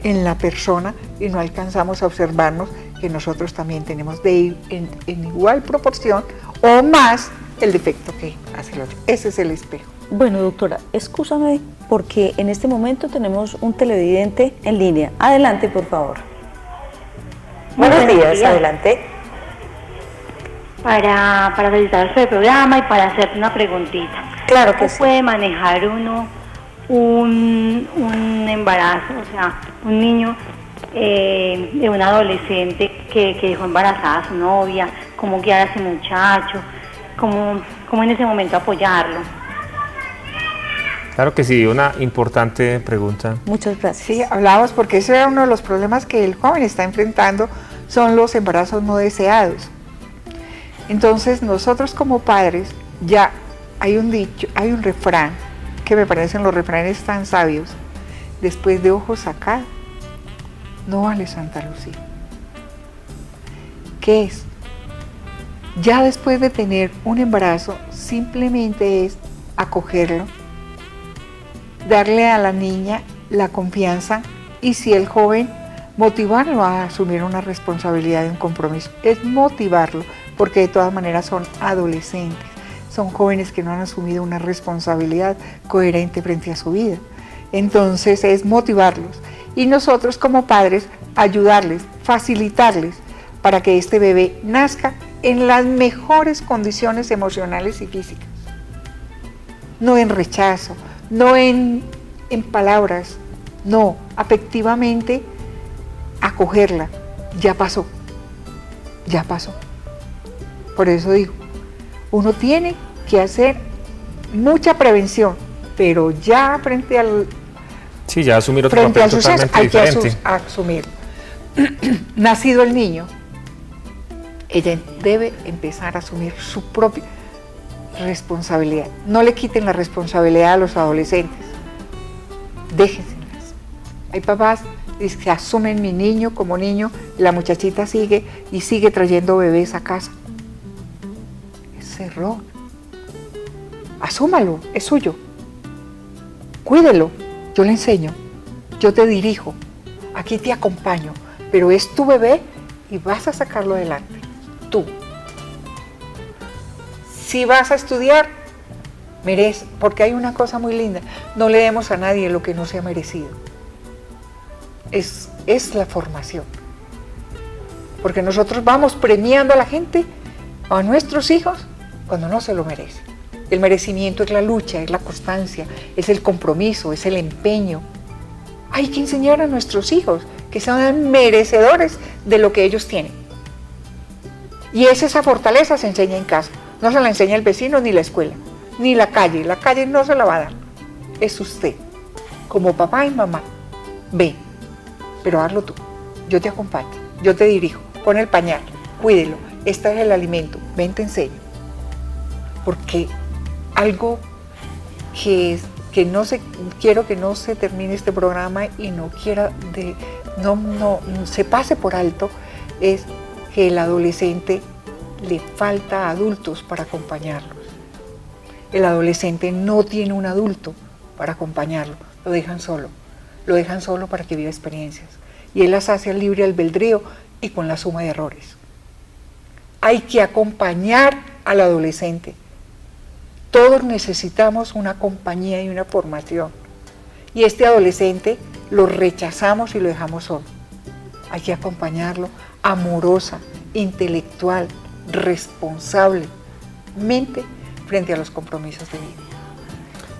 en la persona y no alcanzamos a observarnos que nosotros también tenemos en igual proporción o más el defecto que hace el otro. Ese es el espejo. Bueno, doctora, excúsame porque en este momento tenemos un televidente en línea. Adelante, por favor. Buenos días, adelante. Para felicitar el programa y para hacerte una preguntita. Claro que ¿Cómo sí. puede manejar uno un embarazo, o sea, un niño de un adolescente que dejó embarazada a su novia? ¿Cómo guiar a ese muchacho? ¿Cómo en ese momento apoyarlo? Claro que sí, una importante pregunta. Muchas gracias. Sí, hablábamos porque ese era uno de los problemas que el joven está enfrentando, son los embarazos no deseados. Entonces nosotros como padres, ya hay un dicho, hay un refrán, que me parecen los refranes tan sabios: después de ojo sacado, no vale Santa Lucía. ¿Qué es? Ya después de tener un embarazo, simplemente es acogerlo, darle a la niña la confianza, y si el joven, motivarlo a asumir una responsabilidad y un compromiso. Es motivarlo, porque de todas maneras son adolescentes, son jóvenes que no han asumido una responsabilidad coherente frente a su vida. Entonces es motivarlos, y nosotros como padres ayudarles, facilitarles para que este bebé nazca en las mejores condiciones emocionales y físicas. No en rechazo, no en palabras, no, afectivamente acogerla. Ya pasó, ya pasó. Por eso digo, uno tiene que hacer mucha prevención, pero ya frente al... Sí, ya asumir otro frente papel al suceso totalmente hay diferente. que asumir. Nacido el niño, ella debe empezar a asumir su propia responsabilidad. No le quiten la responsabilidad a los adolescentes, déjenselas. Hay papás que asumen mi niño como niño, la muchachita sigue y sigue trayendo bebés a casa. Es error. Asúmalo, es suyo. Cuídelo, yo le enseño, yo te dirijo, aquí te acompaño, pero es tu bebé y vas a sacarlo adelante, tú. Si vas a estudiar, merece, porque hay una cosa muy linda, no le demos a nadie lo que no se ha merecido. Es la formación. Porque nosotros vamos premiando a la gente, a nuestros hijos, cuando no se lo merecen. El merecimiento es la lucha, es la constancia, es el compromiso, es el empeño. Hay que enseñar a nuestros hijos que sean merecedores de lo que ellos tienen. Y esa fortaleza se enseña en casa. No se la enseña el vecino ni la escuela, ni la calle. La calle no se la va a dar. Es usted, como papá y mamá. Ve, pero hazlo tú. Yo te acompaño, yo te dirijo. Pon el pañal, cuídelo. Este es el alimento. Ven, te enseño. Porque algo que no se, quiero que no se termine este programa y no quiera no se pase por alto, es que el adolescente le falta adultos para acompañarlos. El adolescente no tiene un adulto para acompañarlo, lo dejan solo para que viva experiencias. Y él las hace al libre albedrío y con la suma de errores. Hay que acompañar al adolescente. Todos necesitamos una compañía y una formación. Y este adolescente lo rechazamos y lo dejamos solo. Hay que acompañarlo amorosa, intelectual, responsablemente frente a los compromisos de vida.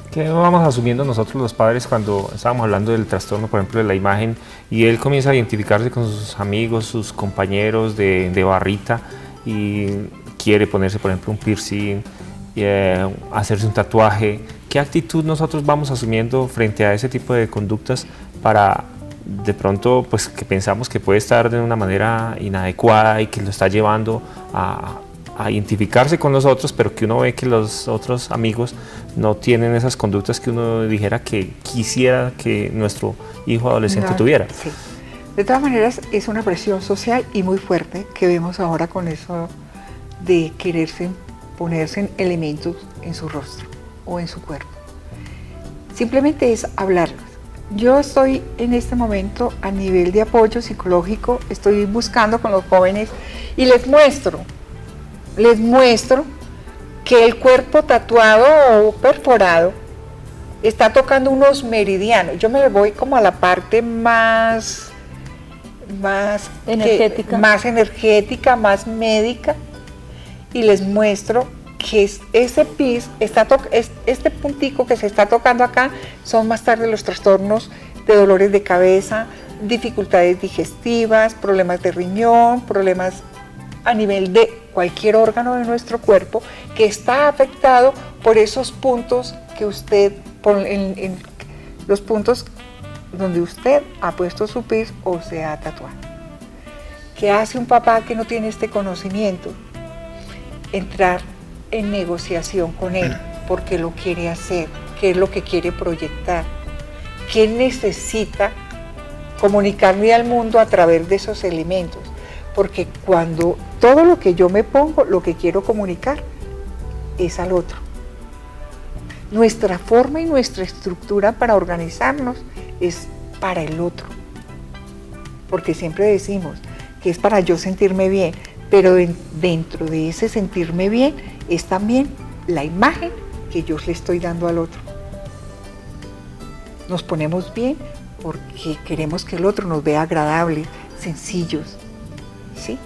¿Qué vamos asumiendo nosotros los padres cuando estábamos hablando del trastorno, por ejemplo, de la imagen, y él comienza a identificarse con sus amigos, sus compañeros de barrita, y quiere ponerse, por ejemplo, un piercing, hacerse un tatuaje, ¿qué actitud nosotros vamos asumiendo frente a ese tipo de conductas para de pronto, pues que pensamos que puede estar de una manera inadecuada y que lo está llevando a identificarse con los otros, pero que uno ve que los otros amigos no tienen esas conductas que uno dijera que quisiera que nuestro hijo adolescente tuviera? Sí. De todas maneras, es una presión social y muy fuerte que vemos ahora con eso de quererse ponerse en elementos en su rostro o en su cuerpo. Simplemente es hablarlos. Yo estoy en este momento a nivel de apoyo psicológico, estoy buscando con los jóvenes y les muestro que el cuerpo tatuado o perforado está tocando unos meridianos. Yo me voy como a la parte más energética, más médica, y les muestro que este este puntico que se está tocando acá son más tarde los trastornos de dolores de cabeza, dificultades digestivas, problemas de riñón, problemas a nivel de cualquier órgano de nuestro cuerpo que está afectado por esos puntos que usted, en los puntos donde usted ha puesto su pis o se ha tatuado. ¿Qué hace un papá que no tiene este conocimiento? Entrar en negociación con él, porque lo quiere hacer, qué es lo que quiere proyectar, qué necesita comunicarme al mundo a través de esos elementos, porque cuando todo lo que yo me pongo, lo que quiero comunicar es al otro. Nuestra forma y nuestra estructura para organizarnos es para el otro, porque siempre decimos que es para yo sentirme bien, pero dentro de ese sentirme bien es también la imagen que yo le estoy dando al otro. Nos ponemos bien porque queremos que el otro nos vea agradables, sencillos, ¿sí?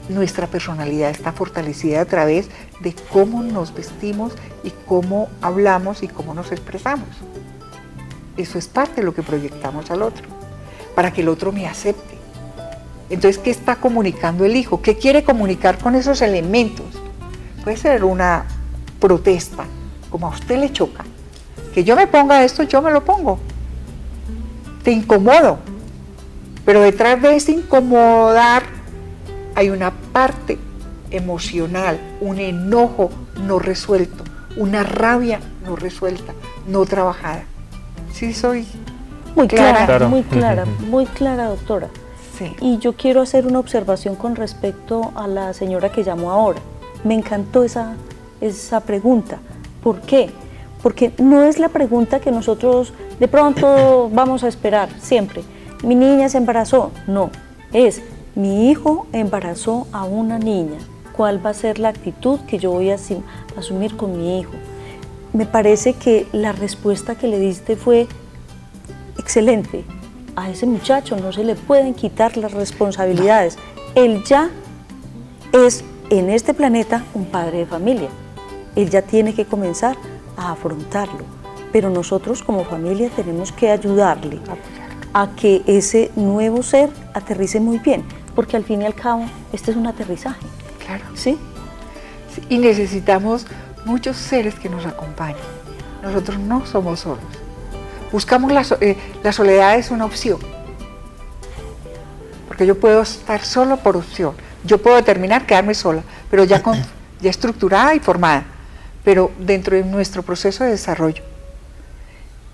Nuestra personalidad está fortalecida a través de cómo nos vestimos y cómo hablamos y cómo nos expresamos. Eso es parte de lo que proyectamos al otro, para que el otro me acepte. Entonces, ¿qué está comunicando el hijo? ¿Qué quiere comunicar con esos elementos? Puede ser una protesta, como a usted le choca. Que yo me ponga esto, yo me lo pongo. Te incomodo. Pero detrás de ese incomodar hay una parte emocional, un enojo no resuelto, una rabia no resuelta, no trabajada. ¿Sí soy muy clara? Claro. Muy clara, doctora. Sí. Y yo quiero hacer una observación con respecto a la señora que llamó ahora. Me encantó esa pregunta. ¿Por qué? Porque no es la pregunta que nosotros de pronto vamos a esperar siempre. Mi niña se embarazó. No, es mi hijo embarazó a una niña. ¿Cuál va a ser la actitud que yo voy a asumir con mi hijo? Me parece que la respuesta que le diste fue excelente. A ese muchacho no se le pueden quitar las responsabilidades. Él ya es en este planeta un padre de familia. Él ya tiene que comenzar a afrontarlo. Pero nosotros como familia tenemos que ayudarle a que ese nuevo ser aterrice muy bien. Porque al fin y al cabo, este es un aterrizaje. Claro. ¿Sí? Sí, y necesitamos muchos seres que nos acompañen. Nosotros no somos solos. Buscamos la soledad es una opción, porque yo puedo estar solo por opción, yo puedo determinar quedarme sola, pero ya estructurada y formada, pero dentro de nuestro proceso de desarrollo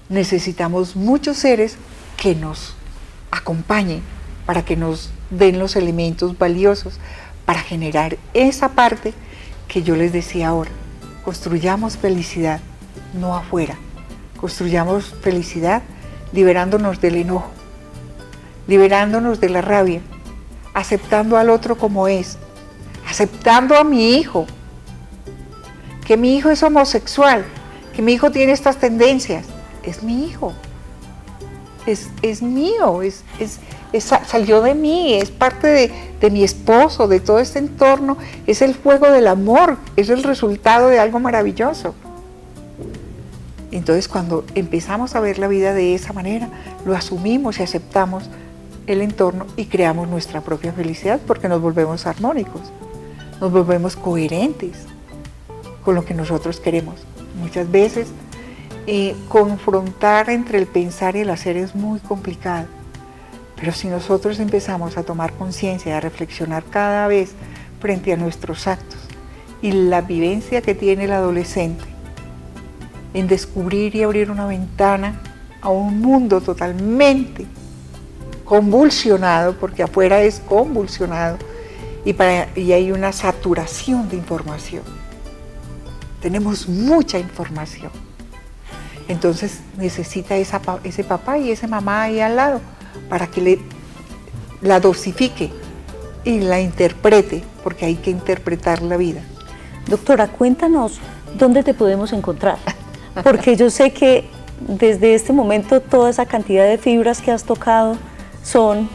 necesitamos muchos seres que nos acompañen para que nos den los elementos valiosos para generar esa parte que yo les decía ahora. Construyamos felicidad, no afuera. Construyamos felicidad liberándonos del enojo, liberándonos de la rabia, aceptando al otro como es, aceptando a mi hijo, que mi hijo es homosexual, que mi hijo tiene estas tendencias. Es mi hijo, es mío, salió de mí, es parte de mi esposo, de todo este entorno, es el fuego del amor, es el resultado de algo maravilloso. Entonces, cuando empezamos a ver la vida de esa manera, lo asumimos y aceptamos el entorno y creamos nuestra propia felicidad porque nos volvemos armónicos, nos volvemos coherentes con lo que nosotros queremos. Muchas veces confrontar entre el pensar y el hacer es muy complicado. Pero si nosotros empezamos a tomar conciencia, a reflexionar cada vez frente a nuestros actos y la vivencia que tiene el adolescente en descubrir y abrir una ventana a un mundo totalmente convulsionado, porque afuera es convulsionado y hay una saturación de información. Tenemos mucha información. Entonces necesita ese papá y esa mamá ahí al lado para que la dosifique y la interprete, porque hay que interpretar la vida. Doctora, cuéntanos dónde te podemos encontrar, porque yo sé que desde este momento toda esa cantidad de fibras que has tocado son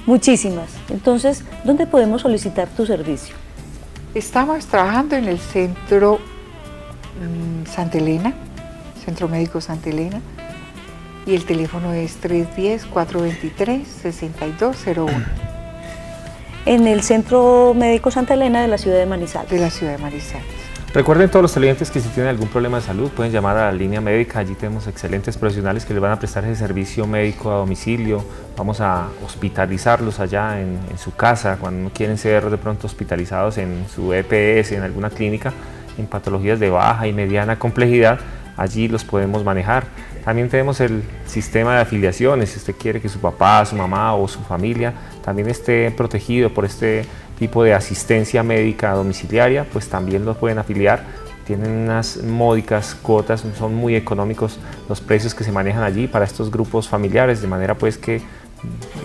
muchísimas. Entonces, ¿dónde podemos solicitar tu servicio? Estamos trabajando en el centro Santa Elena, Centro Médico Santa Elena, y el teléfono es 310-423-6201. En el Centro Médico Santa Elena de la ciudad de Manizales. De la ciudad de Manizales. Recuerden todos los televidentes que si tienen algún problema de salud pueden llamar a la línea médica, allí tenemos excelentes profesionales que les van a prestar ese servicio médico a domicilio, vamos a hospitalizarlos allá en su casa, cuando no quieren ser de pronto hospitalizados en su EPS, en alguna clínica, en patologías de baja y mediana complejidad, allí los podemos manejar. También tenemos el sistema de afiliaciones, si usted quiere que su papá, su mamá o su familia también esté protegido por este tipo de asistencia médica domiciliaria, pues también los pueden afiliar. Tienen unas módicas cuotas, son muy económicos los precios que se manejan allí para estos grupos familiares, de manera pues que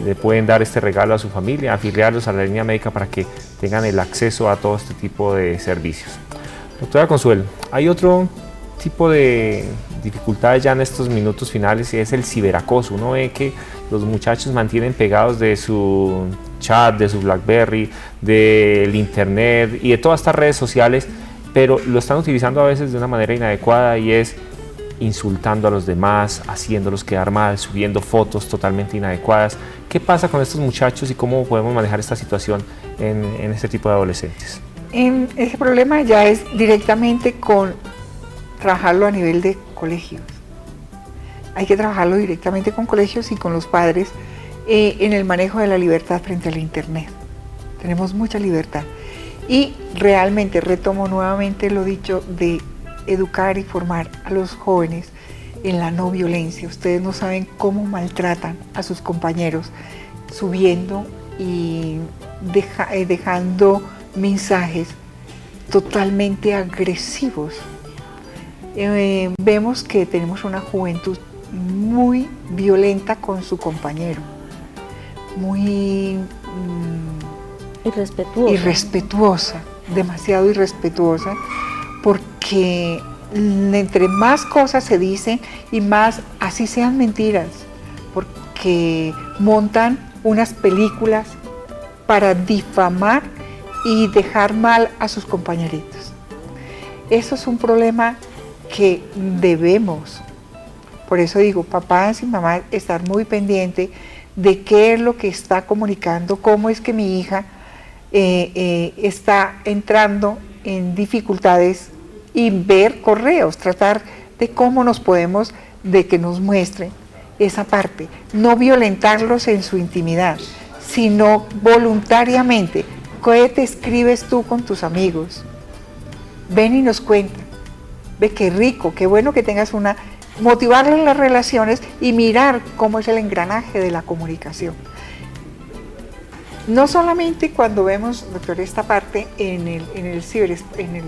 le pueden dar este regalo a su familia, afiliarlos a la línea médica para que tengan el acceso a todo este tipo de servicios. Doctora Consuelo, hay otro tipo de dificultades ya en estos minutos finales y es el ciberacoso. Uno ve que los muchachos mantienen pegados de su chat, de su BlackBerry, del internet y de todas estas redes sociales, pero lo están utilizando a veces de una manera inadecuada y es insultando a los demás, haciéndolos quedar mal, subiendo fotos totalmente inadecuadas. ¿Qué pasa con estos muchachos y cómo podemos manejar esta situación en este tipo de adolescentes? Ese problema ya es directamente con trabajarlo a nivel de colegios. Hay que trabajarlo directamente con colegios y con los padres en el manejo de la libertad frente al internet. Tenemos mucha libertad y realmente retomo nuevamente lo dicho de educar y formar a los jóvenes en la no violencia. Ustedes no saben cómo maltratan a sus compañeros subiendo y dejando mensajes totalmente agresivos. Vemos que tenemos una juventud muy violenta con su compañero, muy irrespetuosa, demasiado irrespetuosa, porque entre más cosas se dicen y más así sean mentiras, porque montan unas películas para difamar y dejar mal a sus compañeritos. Eso es un problema que debemos, por eso digo, papás y mamás, estar muy pendiente de qué es lo que está comunicando, cómo es que mi hija está entrando en dificultades y ver correos, tratar de cómo nos podemos, de que nos muestren esa parte, no violentarlos en su intimidad, sino voluntariamente. ¿Qué te escribes tú con tus amigos? Ven y nos cuenta. Ve qué rico, qué bueno que tengas motivarles las relaciones y mirar cómo es el engranaje de la comunicación. No solamente cuando vemos, doctor, esta parte en el ciberespacio,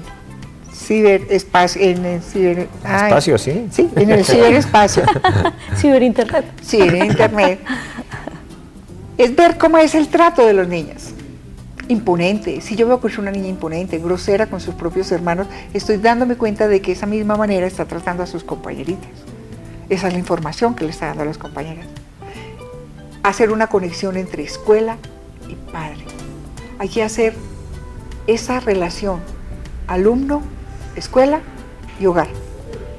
¿sí? Sí, en el ciberespacio. Ciberinternet. Ciberinternet. Es ver cómo es el trato de los niños. Imponente. Si yo veo que es una niña imponente, grosera con sus propios hermanos, estoy dándome cuenta de que esa misma manera está tratando a sus compañeritas. Esa es la información que le está dando a las compañeras. Hacer una conexión entre escuela y padre. Hay que hacer esa relación alumno, escuela y hogar.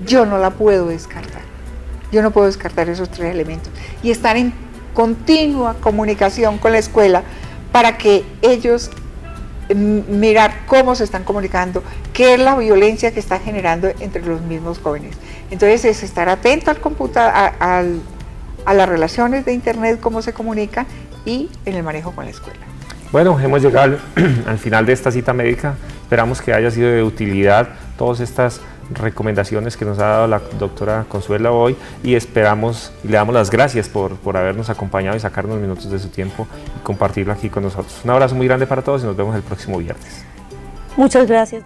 Yo no la puedo descartar. Yo no puedo descartar esos tres elementos. Y estar en continua comunicación con la escuela para que ellos mirar cómo se están comunicando, qué es la violencia que está generando entre los mismos jóvenes. Entonces es estar atento al computador, a las relaciones de internet, cómo se comunica y en el manejo con la escuela. Bueno, hemos llegado al final de esta cita médica. Esperamos que haya sido de utilidad todas estas recomendaciones que nos ha dado la doctora Consuelo hoy, y esperamos y le damos las gracias por habernos acompañado y sacar unos minutos de su tiempo y compartirlo aquí con nosotros. Un abrazo muy grande para todos y nos vemos el próximo viernes. Muchas gracias.